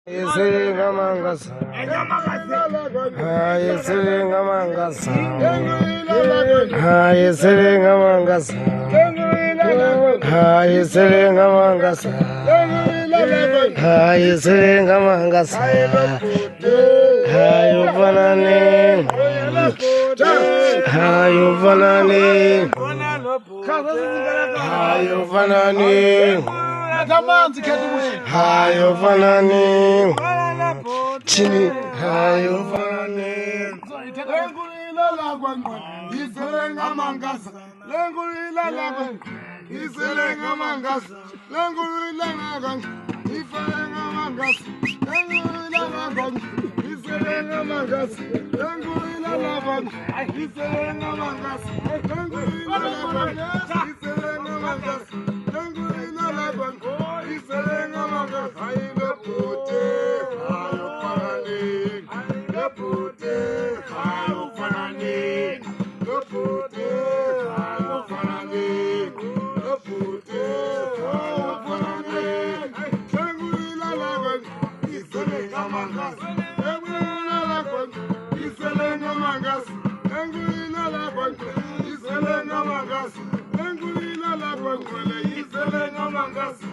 Yeserenga mangasa, yeserenga mangasa, yeserenga mangasa, yeserenga mangasa, yeserenga mangasa, hayufanani, hayufanani, hayufanani. Hayufanani chini hayufanani lengulila lagwangu iselenga mangasa lengulila lagwangu iselenga mangasa lengulila lagwangu iselenga mangasa lengulila lagwangu iselenga mangasa lengulila lagwangu iselenga mangasa lengulila lagwangu iselenga mangasa lengulila lagwangu iselenga mangasa ayilopute hayufanani lopute hayufanani lopute hayufanani lopute hayufanani lengulila lagwangu iselenga mangasa lengulila lagwangu iselenga mangasa lengulila lagwangu iselenga mangasa lengulila lagwangu iselenga mangasa.